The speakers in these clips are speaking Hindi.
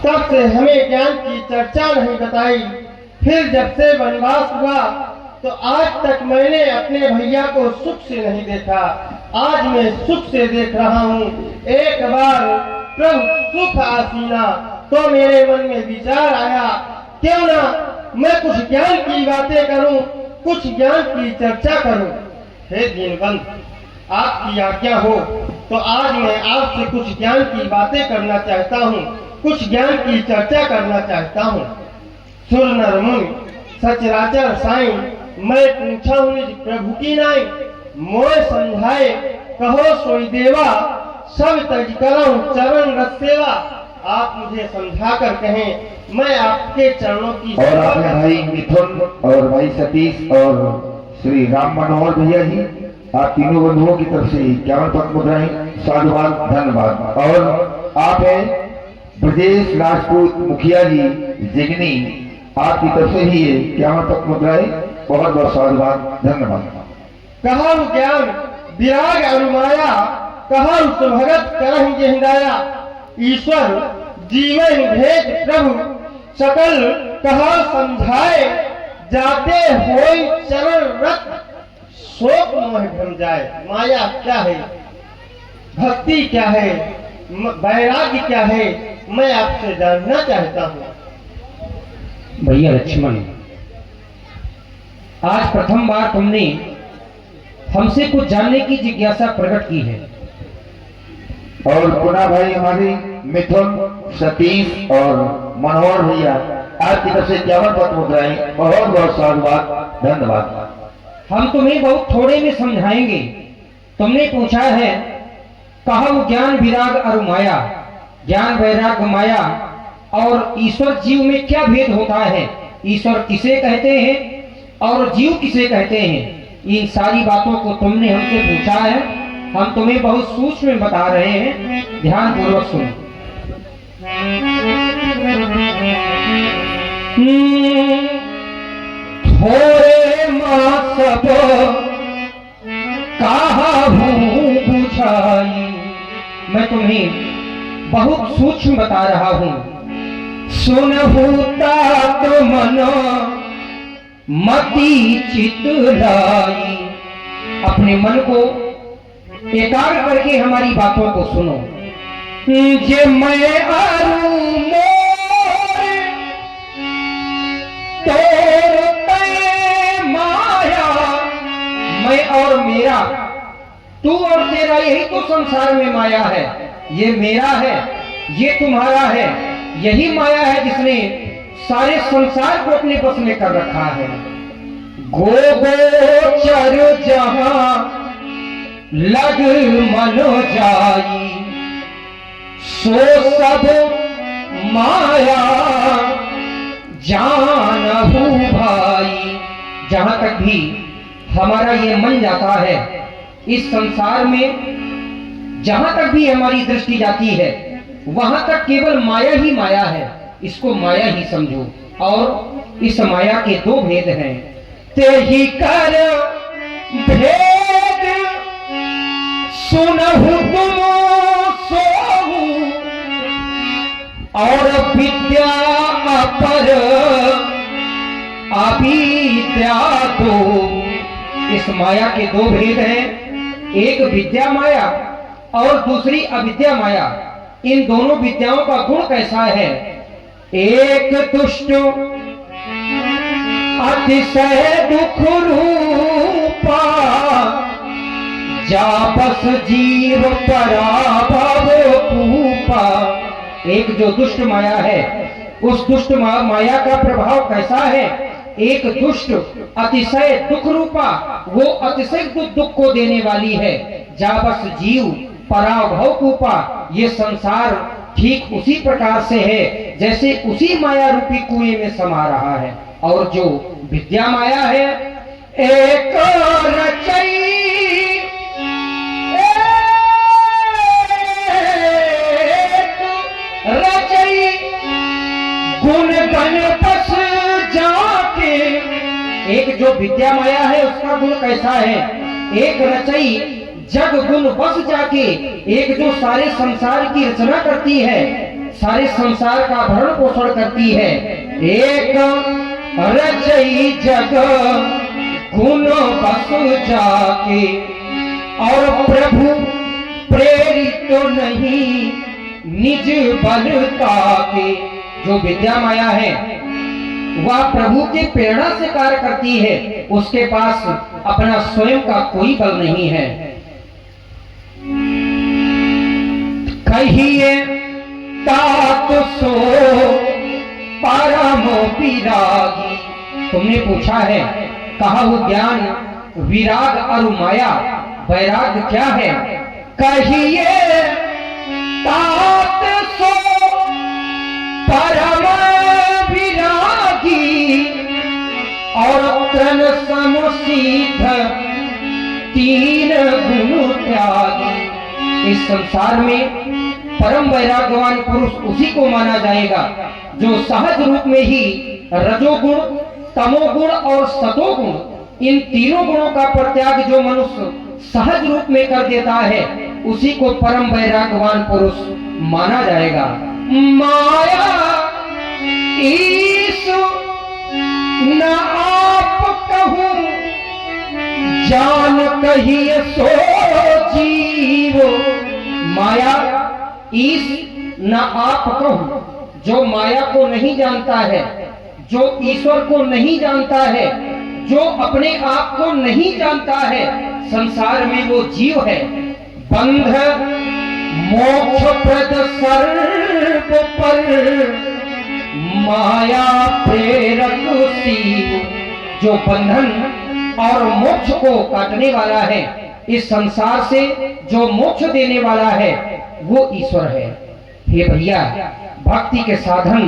तब से हमें ज्ञान की चर्चा नहीं बताई। फिर जब से वनवास हुआ तो आज तक मैंने अपने भैया को सुख से नहीं देखा। आज मैं सुख से देख रहा हूँ। एक बार प्रभु सुख आसीना तो मेरे मन में विचार आया, क्यों ना मैं कुछ ज्ञान की बातें करूं, कुछ ज्ञान की चर्चा करूं। हे दीनबंधु, आपकी आज्ञा हो तो आज मैं आपसे कुछ ज्ञान की बातें करना चाहता हूँ, कुछ ज्ञान की चर्चा करना चाहता हूँ। सुर नर मुनि सचराचर साईं, मैं पूछा हूँ निज प्रभु की नाई। मोय समझाए कहो सोई देवा, सब तज करऊं चरण रस सेवा। आप मुझे समझा कर कहें, मैं आपके चरणों की। और आपने भाई मिथुन और भाई सतीश और श्री राम मनोहर भैया जी, आप तीनों बंधुओं की तरफ से 51 पद मुद्राएं, साधुवाद, धन्यवाद। और आप है ब्रजेश राजपूत मुखिया जी जिगनी, आपकी तरफ से ही 51 पद मुद्राएं, बहुत बहुत साधुवाद, धन्यवाद। कहा ज्ञान विराग अनुमाया, कहा सुभगत करहि जे हिदाया। ईश्वर जीवन भेद प्रभु सकल कहा समझाए। जाते होई चरण रत शोक मोह भ्रम जाए। माया क्या है, भक्ति क्या है, वैराग्य क्या है, मैं आपसे जानना चाहता हूँ। भैया लक्ष्मण, आज प्रथम बार तुमने हमसे कुछ जानने की जिज्ञासा प्रकट की है। और पुनः भाई हमारे मिथुन, सतीश और मनोहर भैया, आपकी तरफ से 51 पद मुद्राएं, बहुत बहुत साधुवाद, धन्यवाद। हम तुम्हें बहुत थोड़े में समझाएंगे। तुमने पूछा है कहा ज्ञान विराग और माया, ज्ञान वैराग माया और ईश्वर जीव में क्या भेद होता है, ईश्वर किसे कहते हैं और जीव किसे कहते हैं। इन सारी बातों को तुमने हमसे पूछा है। हम तुम्हें बहुत सूक्ष्म में बता रहे हैं, ध्यान पूर्वक सुनो। थोड़े माँ सब कहा हूँ बुझाई, मैं तुम्हें बहुत सूक्ष्म बता रहा हूँ। सुनहु तात मन मति चित लाई, अपने मन को एकाग्र करके हमारी बातों को सुनो। जे मैं आरू मोर तोर ते माया, मैं और मेरा, तू और तेरा, यही तो संसार में माया है। ये मेरा है, ये तुम्हारा है, यही माया है जिसने सारे संसार को अपने बस में कर रखा है। गोचर जहां लग मन जाई, सो सब माया जानहु भाई। जहां तक भी हमारा ये मन जाता है इस संसार में, जहां तक भी हमारी दृष्टि जाती है वहां तक केवल माया ही माया है। इसको माया ही समझो। और इस माया के दो भेद हैं, ते ही कर भेद सुनहु तुम सोहु, और विद्या अपर अविद्या दो। इस माया के दो भेद हैं, एक विद्या माया और दूसरी अविद्या माया। इन दोनों विद्याओं का गुण कैसा है? एक दुष्ट अतिशय दुख रूपा, जापस जीव पराभव कूपा। एक जो दुष्ट माया है, उस दुष्ट माया का प्रभाव कैसा है? एक दुष्ट अतिशय दुख रूपा, वो अतिशय दुख को देने वाली है। जाबस जीव पराभव कूपा, ये संसार ठीक उसी प्रकार से है जैसे उसी माया रूपी कुएं में समा रहा है। और जो विद्या माया है, एक रचई गुण गण बस जाके। एक जो विद्या माया है उसका गुण कैसा है? एक रचई जग गुण बस जाके, एक जो सारे संसार की रचना करती है, सारे संसार का भरण पोषण करती है। एक रचई जग गुण बसु जाके, और प्रभु प्रेरित तो नहीं निज बलता के। जो विद्या माया है वह प्रभु की प्रेरणा से कार्य करती है, उसके पास अपना स्वयं का कोई बल नहीं है। कहिए तात सो परम विरागी। तुमने पूछा है, कहा वो ज्ञान, विराग और माया, वैराग क्या है? कहिए तात सो परम विरागी, और तन समसिद्ध तीन गुण त्यागी। इस संसार में परम वैराग्यवान पुरुष उसी को माना जाएगा जो सहज रूप में ही रजोगुण, तमोगुण और सतोगुण, इन तीनों गुणों का परित्याग जो मनुष्य सहज रूप में कर देता है, उसी को परम वैराग्यवान पुरुष माना जाएगा। माया ईसु न आप कहूं, जान कहिए सो जीव। माया ईश न आप कहूं, जो माया को नहीं जानता है, जो ईश्वर को नहीं जानता है, जो अपने आप को नहीं जानता है, संसार में वो जीव है। बंध मोक्ष प्रद सर्व पर माया प्रेरक शिव। जो बंधन और मोक्ष को काटने वाला है, इस संसार से जो मोक्ष देने वाला है, वो ईश्वर है। हे भैया, भक्ति के साधन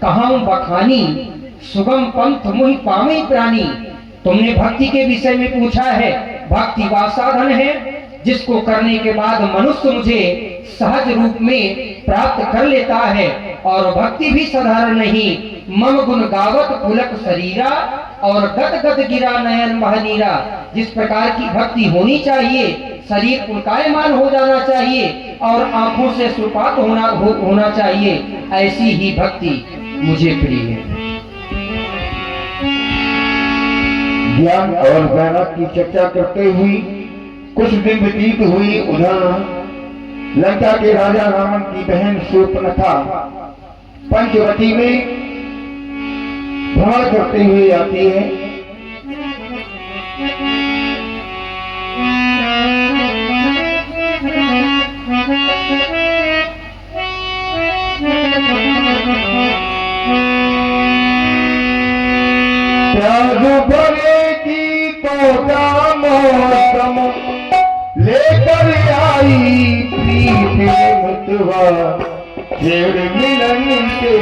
कहां बखानी, सुगम पंथ मुहि पावे प्राणी। तुमने भक्ति के विषय में पूछा है। भक्ति वह साधन है जिसको करने के बाद मनुष्य मुझे सहज रूप में प्राप्त कर लेता है। और भक्ति भी साधारण नहीं। मम गुण गावत पुलक शरीरा, और गद गद गिरा नयन महनीरा। जिस प्रकार की भक्ति होनी चाहिए, शरीर पुलकायमान हो जाना चाहिए और आंखों से सुपात होना चाहिए, ऐसी ही भक्ति मुझे प्रिय है। ज्ञान और वैराग की चर्चा करते हुए कुछ दिन व्यतीत हुई। उधर लंका के राजा रावण की बहन शूर्पणखा पंचवटी में भ्रमण करते हुए आती है। प्याज भरेगी तो मौसम लेकर आई प्रीति मितवा, छेड़ मिलन के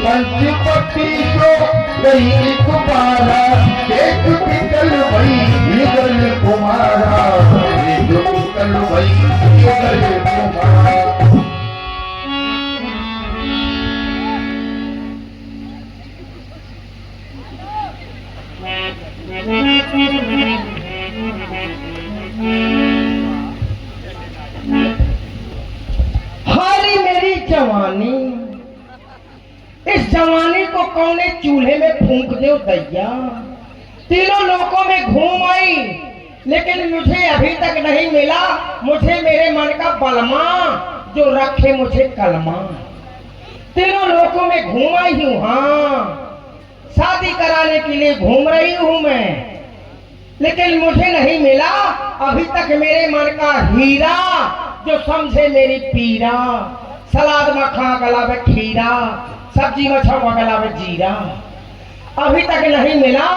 पंचपति को गई कुमारा, एक पितल भई युगल कुमारा, एक पितल भई युगल कुमारा। नारी को कौने चूल्हे में फूंक दो दैया। तीनों लोकों में घूम आई, लेकिन मुझे अभी तक नहीं मिला मुझे मेरे मन का बलमा जो रखे मुझे कलमा। तीनों लोकों में घूम आई हूँ, हाँ शादी कराने के लिए घूम रही हूँ मैं, लेकिन मुझे नहीं मिला अभी तक मेरे मन का हीरा जो समझे मेरी पीरा। सलाद में खा गला में खीरा, सब्जी में छवा गला में जीरा। अभी तक नहीं मिला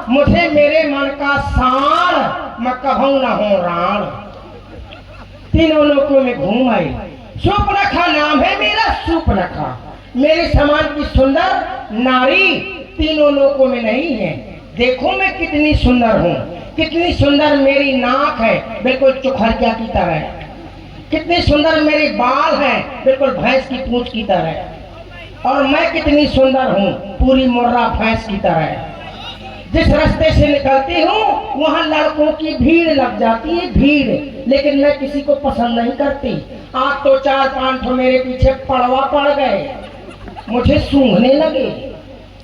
मुझे मेरे मन का साण, मैं कभू न हो राण। तीनों लोकों में घूम आई। सुपनखा नाम है मेरा, सुपनखा। मेरे समान की सुंदर नारी तीनों लोकों में नहीं है। देखो मैं कितनी सुंदर हूँ, कितनी सुंदर मेरी नाक है बिल्कुल चुखरिया की तरह, कितनी सुंदर मेरे बाल हैं बिल्कुल भैंस की पूंछ की तरह, और मैं कितनी सुंदर हूँ पूरी मुर्रा भैंस की तरह। जिस रास्ते से निकलती हूँ वहाँ लड़कों की भीड़ लग जाती है, भीड़, लेकिन मैं किसी को पसंद नहीं करती। आज तो 4-5 ठो मेरे पीछे पड़वा पड़ गए, मुझे सूंघने लगे।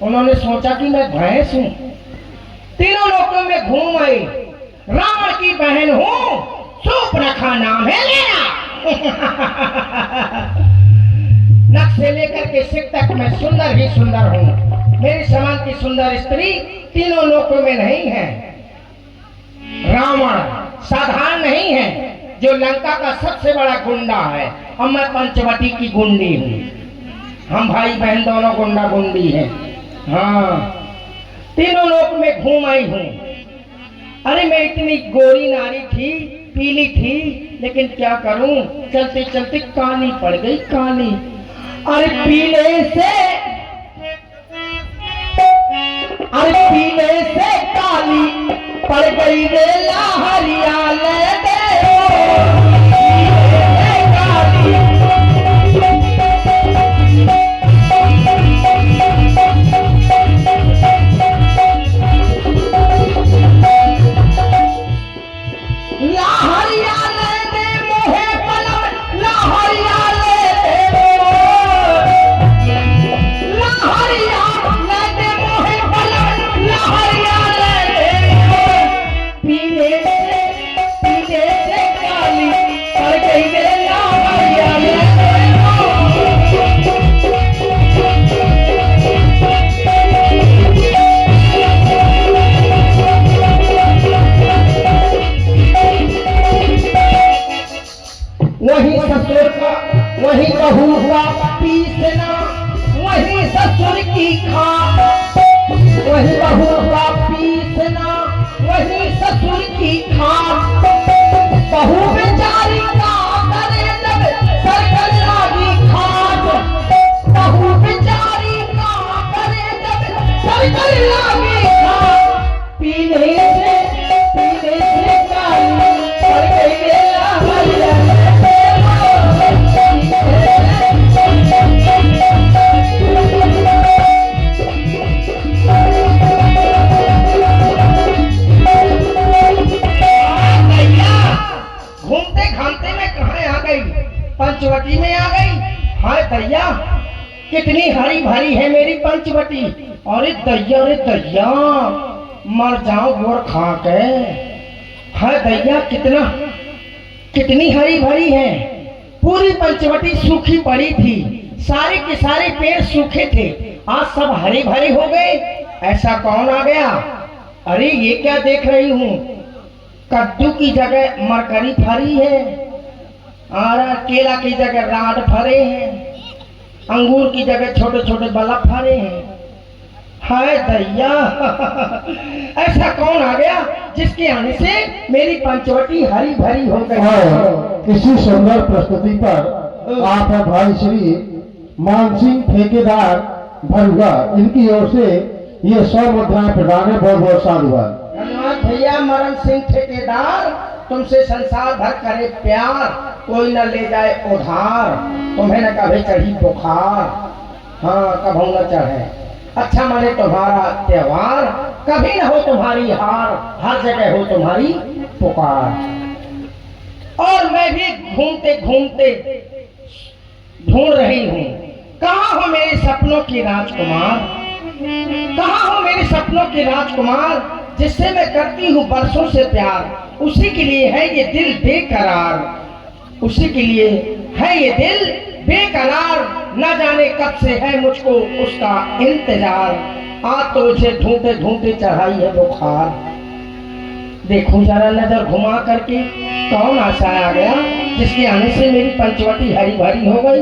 उन्होंने सोचा कि मैं भैंस हूँ। तीनों लोगों में घूम आई। रावण की बहन हूँ, सुपनखा नाम है मेरा। नख से लेकर के सिर तक मैं सुंदर ही सुंदर हूँ। मेरी समान की सुंदर स्त्री तीनों लोकों में नहीं है। रावण साधारण नहीं है, जो लंका का सबसे बड़ा गुंडा है, और मैं पंचवटी की गुंडी हूँ। हम भाई बहन दोनों गुंडा गुंडी हैं। हाँ, तीनों लोक में घूम आई हूँ। अरे मैं इतनी गोरी नारी थी, पीली थी, लेकिन क्या करूं, चलते चलते काली पड़ गई, काली। अरे पीले से काली पड़ गई रे लाहरियाल दे। वही ससुर का, वही बहू का पीसना, वही ससुर की खा, वही बहू का पीसना, वही ससुर की खा। बहू बेचारी का करे जब सरकल लागी खाट, बहू बेचारी का करे जब सरकल लागी खाट। पीले से काली पड़ गई रे लाहरियाल। पंचवटी में आ गई। हाय दैया, कितनी हरी भरी है मेरी पंचवटी। अरे दैया, मर जाओ गोर खा के। हाय दैया, कितनी हरी भरी है। पूरी पंचवटी सूखी पड़ी थी, सारे के सारे पेड़ सूखे थे, आज सब हरे भरे हो गए। ऐसा कौन आ गया? अरे ये क्या देख रही हूँ, कद्दू की जगह मरकरी फरी है, और केला की जगह राड फरे हैं, अंगूर की जगह छोटे छोटे बल्ब फरे हैं। हाय दैया, ऐसा कौन आ गया जिसके आने से मेरी पंचवटी हरी भरी हो गई। इसी सुंदर प्रस्तुति पर आप भाई श्री मान सिंह ठेकेदार भरुआ, इनकी ओर से ये 100 मुद्राएं प्रदान है। बहुत बहुत साधुवाद। धन्यवाद भैया। मरण सिंह ठेकेदार, तुमसे संसार भर करे प्यार, कोई न ले जाए उधार, तुम्हें न कभी चढ़ी बुखार, हाँ कभी न चढ़े। अच्छा माने तुम्हारा त्योहार, कभी न हो तुम्हारी हार, हर जगह हो तुम्हारी पुकार। और मैं भी घूमते घूमते ढूंढ रही हूँ कहाँ हो मेरे सपनों की राजकुमार, कहाँ हो मेरे सपनों की राजकुमार, जिससे मैं करती हूँ बरसों से प्यार, उसी के लिए है ये दिल बेकरार, उसी के लिए है ये दिल बेकरार, न जाने कब से है मुझको उसका इंतजार, आज तो उसे ढूंढते ढूंढते चढ़ाई है बुखार। देखूं जरा नजर घुमा करके, कौन आशा आ गया जिसके आने से मेरी पंचवटी हरी भरी हो गई।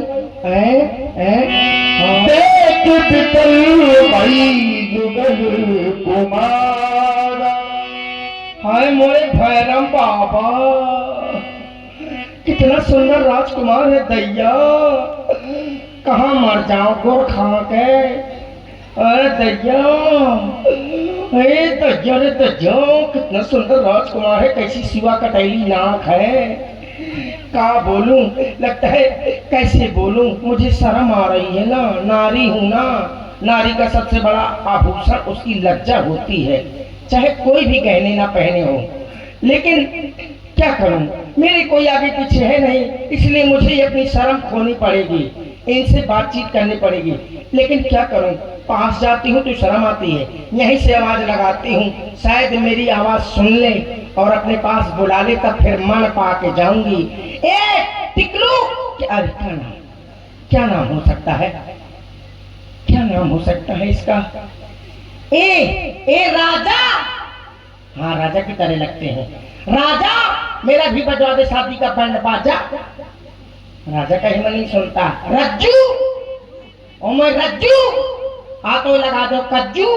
देख पितल भाई जुगल कुमार, हाय मोरे भैरम बाबा, कितना सुंदर राजकुमार है दैया, कहाँ मर जाऊं गुड़ खा के। अरे दैया, अरे दैया रे दैया, कितना सुंदर राजकुमार है, कैसी सिवा कटैली नाक है, का बोलूं, लगता है कैसे बोलूं, मुझे शर्म आ रही है ना, नारी हूं ना, नारी का सबसे बड़ा आभूषण उसकी लज्जा होती है, चाहे कोई भी गहने ना पहने हो, लेकिन क्या करूं, मेरे कोई आगे पीछे है नहीं, इसलिए मुझे अपनी शर्म खोनी पड़ेगी, इनसे बातचीत करनी पड़ेगी, लेकिन क्या करूं, पास जाती हूँ तो शर्म आती है, यहीं से आवाज लगाती हूँ, शायद मेरी आवाज सुन ले और अपने पास बुला ले, तब फिर मन पा के जाऊंगी। ए टिकलू, क्या नाम हो सकता है, क्या नाम हो सकता है इसका? ए राजा, हाँ राजा की तरह लगते हैं, राजा मेरा भी बजवा दे शादी का बैंड बाजा। राजा का ही मन नहीं सुनता। रज्जू, ओ मैं रज्जू, आ तो लगा दो कज्जू,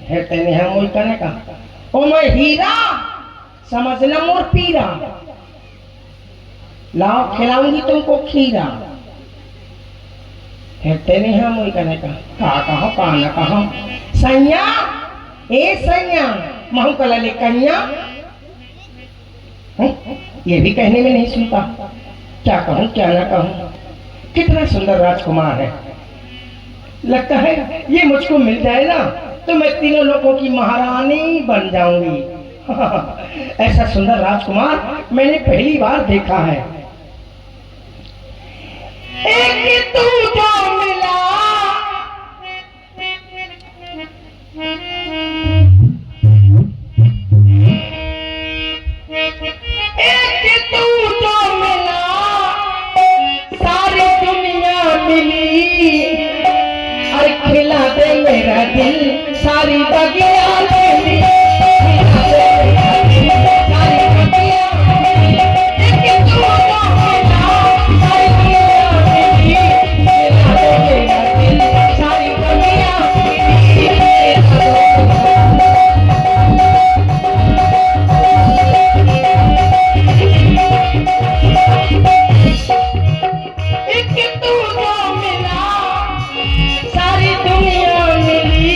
है तेने हम वही करने का। ओ मैं हीरा, समझना मोर पीरा, लाओ खिलाऊंगी तुमको खीरा, है तेने हम वही करने का। कहा पाना कहा सैया, ए सैया महू कला ले कन्या, ये भी कहने में नहीं सुनता, क्या कहूं क्या ना कहूं, कितना सुंदर राजकुमार है, लगता है ये मुझको मिल जाए ना तो मैं तीनों लोगों की महारानी बन जाऊंगी। ऐसा सुंदर राजकुमार मैंने पहली बार देखा है। एक तू जो मिला, एक तू जो मिला, सारी दुनिया मिली, अरे खिला दे मेरा दिल, सारी बगिया मिली, खिला दे मेरा दिल, सारी बगिया मिली, एक तू जो मिला, सारी दुनिया मिली, खिला दे मेरा दिल, सारी बगिया मिली, एक तू जो मिला, सारी दुनिया मिली,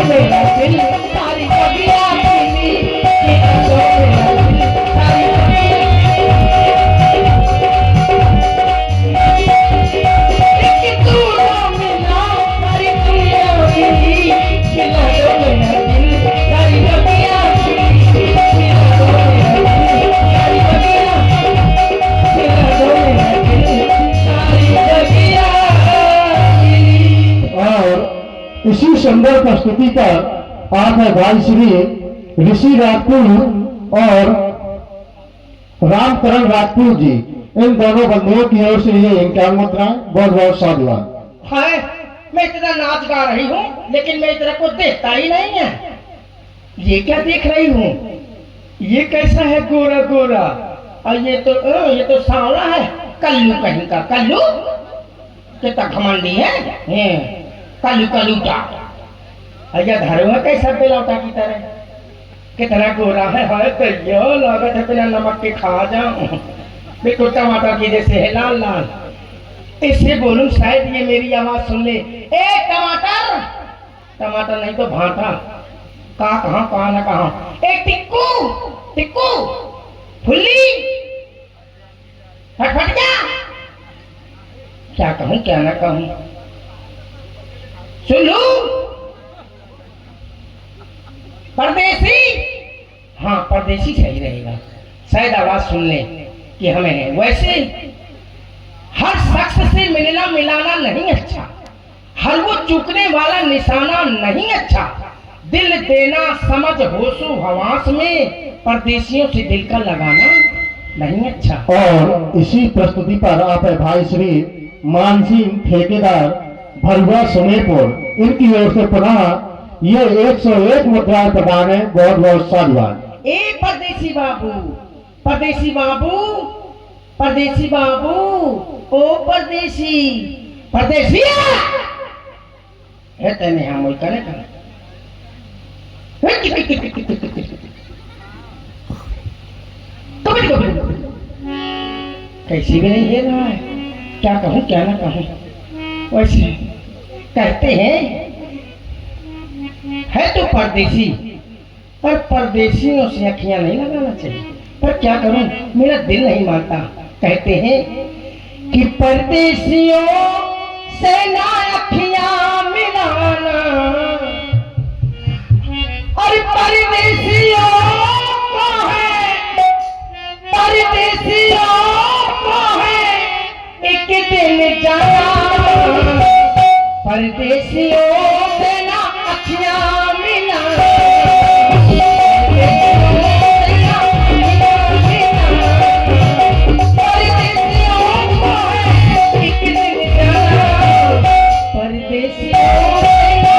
मेरा दिल सारी बगिया खिली, खिला दो मेरा दिल सारी बगिया एक तू ना मिला सारी दुनिया खिली, खिला दो मेरा दिल सारी बगिया खिली, खिला दो मेरा दिल सारी बगिया, खिला दो मेरा दिल सारी बगिया खिली। और इसी सुंदर प्रस्तुति पर आप है भाई श्री ऋषि राजपूत और रामकरण राजपूत जी, इन दोनों बंधुओं की ओर से ये इनका मुद्राएं बहुत बहुत साधुवाद। हाय, मैं इतना नाच गा रही हूँ लेकिन मैं इतना कुछ देखता ही नहीं है। ये क्या देख रही हूँ? ये कैसा है गोरा गोरा, और ये तो सांवला है, कल्लू कहीं का कल्लू, कितना घमंडी है, कल्लू कलूटा। अया धरो है कैसा बेलौटा की तरह, कितना गोरा है। हाय तैयो लागत है बिना नमक के खा जाऊं, बिल्कुल टमाटर की जैसे है, लाल लाल। इससे बोलूं शायद ये मेरी आवाज सुन ले। ए टमाटर, टमाटर नहीं तो भाटा, कहाँ ना कहाँ। ए टिक्कू, टिक्कू, फुल्ली, फटफट जा। क्या कहूँ क्या ना कहूँ, सुन लू परदेसी। हाँ परदेसी सही रहेगा, शायद आवाज सुन ले कि हमें है। वैसे हर शख्स से मिलना मिलाना नहीं अच्छा, हर वो चूकने वाला निशाना नहीं अच्छा, दिल देना समझ होशो हवास में, परदेसियों से दिल का लगाना नहीं अच्छा। और इसी प्रस्तुति पर आप है भाई श्री मानसिंह ठेकेदार भरुआ सुमेरपुर, इनकी ओर से पुनः ये 101 मुद्राएं प्रदान है, बहुत बहुत साधुवाद। ए परदेसी बाबू, परदेसी बाबू, परदेसी बाबू, ओ परदेसी, परदेसिया है तेने हम वही करे कर। कैसी भी नहीं है ना, क्या कहूँ क्या ना कहूँ। वैसे कहते हैं है तो परदेसी, पर परदेसियों से अखियां नहीं लगाना चाहिए, पर क्या करूं मेरा दिल नहीं मानता। कहते हैं कि परदेसियों से ना अखियां मिलाना, और परदेसियों को है, परदेसियों को है एक दिन जाना, परदेसियों से ना अखियां मिलाना, परदेसियों को है एक दिन जाना, परदेसियों से ना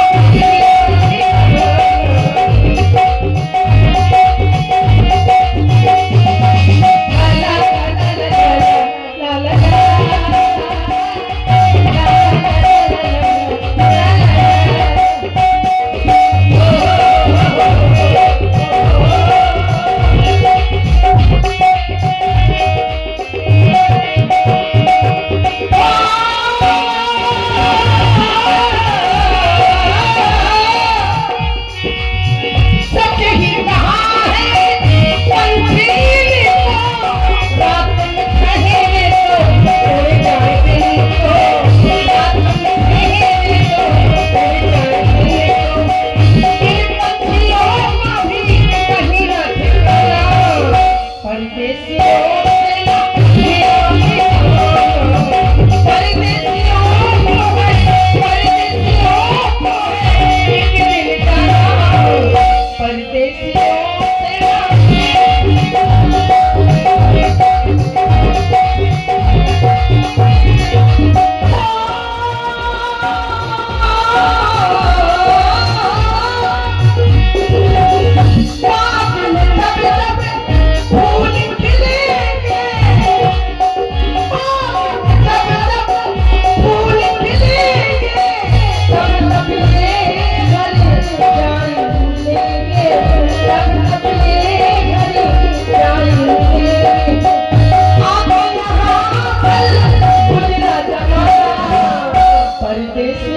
परदेसी